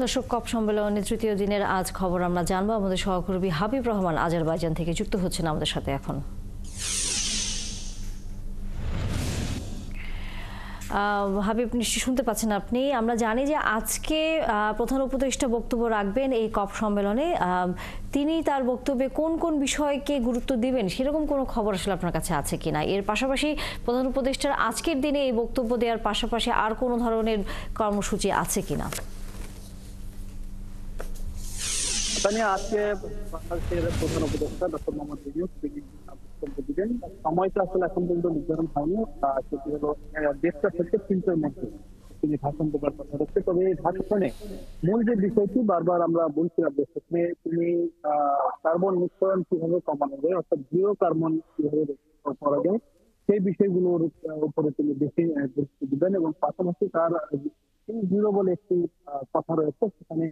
দর্শক, কপ সম্মেলনের তৃতীয় দিনের আজ খবর আমরা জানবো। আমাদের সহকর্মী হাবিব রহমান আজারবাইজান থেকে যুক্ত হচ্ছেন আমাদের সাথে এখন। হাবিব, নিশ্চয়ই শুনতে পাচ্ছেন আপনি। আমরা জানি যে আজকে প্রধান উপদেষ্টা বক্তব্য রাখবেন এই কপ সম্মেলনে। তিনি তার বক্তব্যে কোন কোন বিষয়কে গুরুত্ব দিবেন সেরকম কোনো খবর আসলে আপনার কাছে আছে কিনা? এর পাশাপাশি প্রধান উপদেষ্টার আজকের দিনে এই বক্তব্য দেওয়ার পাশাপাশি আর কোনো ধরনের কর্মসূচি আছে কিনা? আজকে বাংলাদেশের প্রধান উপদেষ্টা ডক্টর মোহাম্মদ ইউনূস তিনি বক্তব্য দিবেন। সময়টা আসলে এখন পর্যন্ত নির্ধারণ হয়নি, সেটি হলো 1:30টা থেকে 3টার মধ্যে তিনি ভাষণ দেবার কথা রয়েছে। তবে এই ভাষণে মূল যে বিষয়টি বারবার আমরা বলছিলাম যে সেখানে তিনি কার্বন নিঃসরণ কিভাবে কমানো যায়, অর্থাৎ জিরো কার্বন কিভাবে করা যায় সেই বিষয়গুলোর উপরে তিনি বেশি গুরুত্ব দিবেন। এবং পাশাপাশি তার জিরো বলে একটি কথা রয়েছে, সেখানে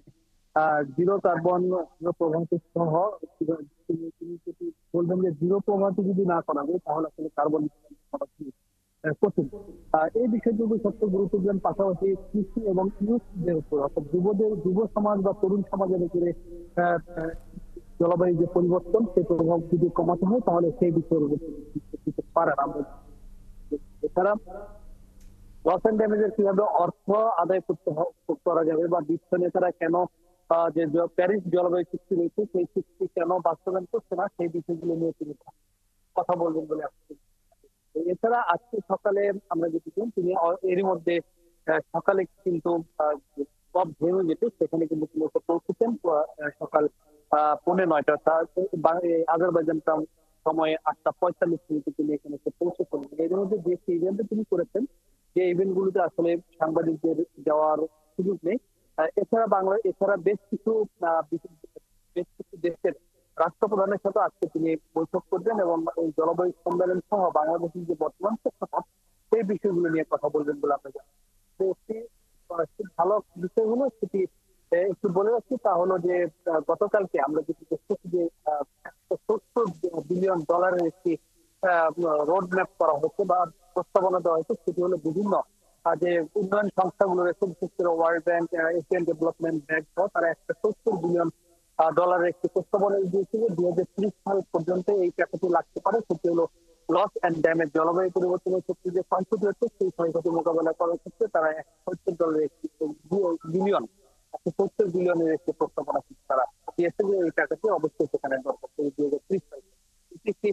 জিরো কার্বন জিরো প্রভাতি সহ তিনি যদি বলবেন যে জিরো প্রভাতি যদি না করা যায় তাহলে আসলে কার্বন কঠিন। এই বিষয়গুলো সবচেয়ে গুরুত্ব দেন। পাশাপাশি কৃষি এবং ইউথদের উপর, অর্থাৎ যুব সমাজ বা তরুণ সমাজের উপরে জলবায়ু যে পরিবর্তন সেই প্রভাব যদি কমাতে হয় তাহলে সেই বিষয়ের উপর দিতে পারেন। আমরা এছাড়া লস এন্ড ড্যামেজের কিভাবে অর্থ আদায় করা যাবে বা বিশ্ব নেতারা কেন যে প্যারিস জলবায়ু চুক্তি রয়েছে সেই চুক্তি কেন বাস্তবায়ন করছে না সেই বিষয়গুলো নিয়ে তিনি কথা বলবেন বলে আসছে। এছাড়া আজকে সকালে আমরা যেটি তিনি এরই মধ্যে সকালে কিন্তু সব ভেনু যেতে সেখানে কিন্তু তিনি পৌঁছেছেন সকাল 9:30টা আজারবাইজান সময় 8:45 তিনি এখানে পৌঁছেছেন। এর মধ্যে যে ইভেন্টে তিনি করেছেন যে ইভেন্ট গুলোতে আসলে সাংবাদিকদের যাওয়ার সুযোগ নেই। এছাড়া বেশ কিছু দেশের রাষ্ট্রপ্রধানের সাথে আজকে তিনি বৈঠক করবেন এবং এই জলবায়ু সম্মেলন সহ বাংলাদেশের যে বর্তমান প্রেক্ষাপট সেই বিষয়গুলো নিয়ে কথা বলবেন বলে আমরা জানি। একটি ভালো বিষয় হলো সেটি একটু বলে রাখছি, তা হলো যে গতকালকে আমরা যেটি দেখতেছি যে $170 বিলিয়ন একটি রোড ম্যাপ করা হয়েছে বা প্রস্তাবনা দেওয়া হয়েছে। সেটি হলো বিভিন্ন যে উন্নয়ন সংস্থাগুলো রয়েছে, বিশেষ করে world bank, Asian development bank সহ তারা $170 বিলিয়ন একটি প্রস্তাবনা দিয়েছিল 2030 সাল পর্যন্ত এই প্যাকেজে লাগতে পারে। সেটি হলো লস এন্ড ড্যামেজ, জলবায়ু পরিবর্তনের ক্ষেত্রে যে ক্ষয়ক্ষতি হচ্ছে সেই ক্ষয়ক্ষতি মোকাবেলা করার ক্ষেত্রে তারা $170 একটি বিলিয়ন $170 বিলিয়নের একটি প্রস্তাবনা তারা দিয়েছে যে এই প্যাকেজে অবশ্যই সেখানে দরকার 2030 সাল। একটি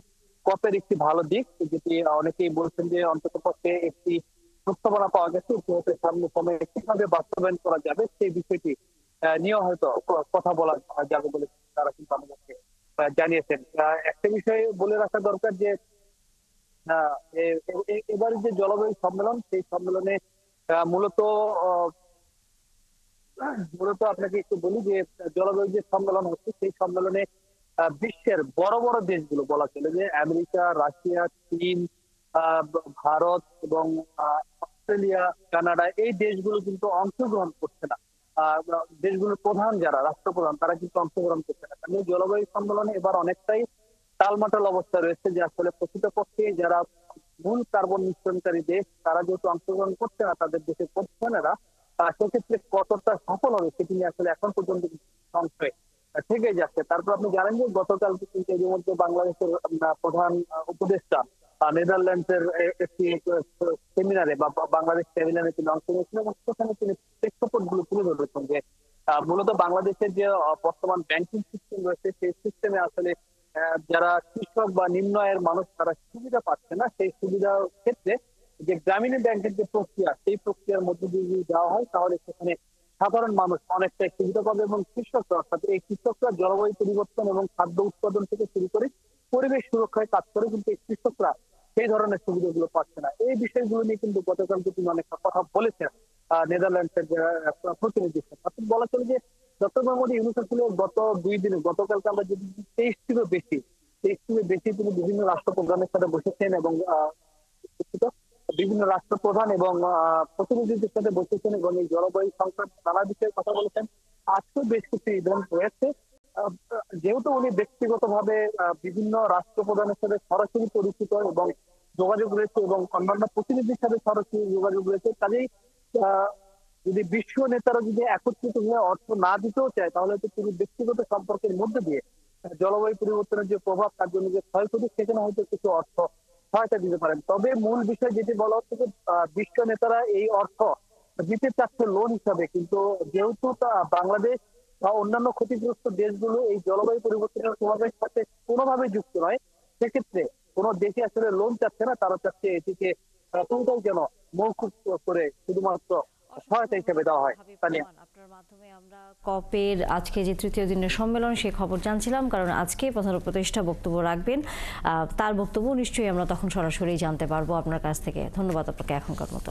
কপের একটি ভালো দিক, যেটি অনেকেই বলছেন যে অন্তত পক্ষে একটি প্রস্তাবনা পাওয়া গেছে, সামনে সময়ে কিভাবে বাস্তবায়ন করা যাবে সেই বিষয়টি নিয়ে হয়তো কথা বলা যাবে বলে তারা কিন্তু আমাদেরকে জানিয়েছেন। একটা বিষয় বলে রাখা দরকার যে এবার যে জলবায়ু সম্মেলন সেই সম্মেলনে মূলত আপনাকে একটু বলি যে জলবায়ু যে সম্মেলন হচ্ছে সেই সম্মেলনে বিশ্বের বড় বড় দেশগুলো বলা চলে যে আমেরিকা, রাশিয়া, চীন, ভারত এবং অস্ট্রেলিয়া, কানাডা এই দেশগুলো কিন্তু অংশগ্রহণ করছে না। দেশগুলোর প্রধান যারা রাষ্ট্রপ্রধান তারা কিন্তু অংশগ্রহণ করছে না। কারণ জলবায়ু সম্মেলনে এবার অনেকটাই টালমাটাল অবস্থা রয়েছে যে আসলে প্রকৃতপক্ষে যারা মূল কার্বন নিঃসরণকারী দেশ তারা যেহেতু অংশগ্রহণ করছে না, তাদের দেশের প্রধানেরা সেক্ষেত্রে কতটা সফল হবে সেটি নিয়ে আসলে এখন পর্যন্ত সংশয় থেকে যাচ্ছে। তারপর আপনি জানেন যে গতকাল কিন্তু এর মধ্যে বাংলাদেশের প্রধান উপদেষ্টা নেদারল্যান্ডসের একটি সেমিনারে বা বাংলাদেশ সেমিনারে তিনি অংশ নিয়েছিলেন এবং সেখানে তিনি প্রেক্ষাপট গুলো তুলে ধরেছেন যে মূলত বাংলাদেশের যে বর্তমান ব্যাংকিং সিস্টেম রয়েছে সেই সিস্টেমে আসলে যারা কৃষক বা নিম্ন আয়ের মানুষ তারা সুবিধা পাচ্ছে না। সেই সুবিধার ক্ষেত্রে যে গ্রামীণ ব্যাংকের যে প্রক্রিয়া সেই প্রক্রিয়ার মধ্যে দিয়ে যদি যাওয়া হয় তাহলে সেখানে সাধারণ মানুষ অনেকটাই সুবিধা পাবে এবং কৃষকরা, অর্থাৎ এই কৃষকরা জলবায়ু পরিবর্তন এবং খাদ্য উৎপাদন থেকে শুরু করে পরিবেশ সুরক্ষায় কাজ করে, কিন্তু এই কৃষকরা সেই ধরনের সুবিধাগুলো পাচ্ছে না। এই বিষয়গুলো নিয়ে কিন্তু গতকালকে তিনি অনেকটা কথা বলেছেন নেদারল্যান্ডসের প্রতিনিধির সাথে। আপনি বলা চলে যে ডক্টর মোহাম্মদ ইউনূস আসলে গত 2 দিনে গতকালকে আমরা যদি 23টিরও বেশি তিনি বিভিন্ন রাষ্ট্রপ্রধানের সাথে বসেছেন এবং বিভিন্ন রাষ্ট্রপ্রধান এবং প্রতিনিধিদের সাথে বসেছেন এবং এই জলবায়ু সংকট নানা বিষয়ে কথা বলেছেন। আজকে বেশ কিছু ইভেন্ট হয়েছে। যেহেতু উনি ব্যক্তিগতভাবে বিভিন্ন রাষ্ট্রপ্রধানের সাথে সরাসরি পরিচিত এবং যোগাযোগ রয়েছে এবং অন্যান্য প্রতিনিধির সাথে সরাসরি যোগাযোগ রয়েছে, কাজেই যদি বিশ্ব নেতারা যদি একত্রিত হয়ে অর্থ না দিতেও চায়, তাহলে তো তিনি ব্যক্তিগত সম্পর্কের মধ্যে দিয়ে জলবায়ু পরিবর্তনের যে প্রভাব, তার জন্য যে ক্ষয়ক্ষতি, সেখানে হয়তো কিছু অর্থ সহায়তা দিতে পারেন। তবে মূল বিষয় যেটি বলা হচ্ছে যে বিশ্ব নেতারা এই অর্থ দিতে চাচ্ছে লোন হিসাবে, কিন্তু যেহেতু বাংলাদেশ বা অন্যান্য ক্ষতিগ্রস্ত দেশগুলো এই জলবায়ু পরিবর্তনের প্রভাবের সাথে কোনোভাবে যুক্ত নয়, সেক্ষেত্রে কোনো দেশে আসলে লোন চাচ্ছে না, তারা চাচ্ছে এটিকে পুরোটাই যেন মৌকুব করে শুধুমাত্র সহায়তা হিসেবে দেওয়া হয়। তানিয়া, আপনার মাধ্যমে আমরা কপের আজকে যে তৃতীয় দিনের সম্মেলন সে খবর জানছিলাম, কারণ আজকে প্রধান উপদেষ্টা বক্তব্য রাখবেন। তার বক্তব্য নিশ্চয়ই আমরা তখন সরাসরি জানতে পারবো আপনার কাছ থেকে। ধন্যবাদ আপনাকে এখনকার মতো।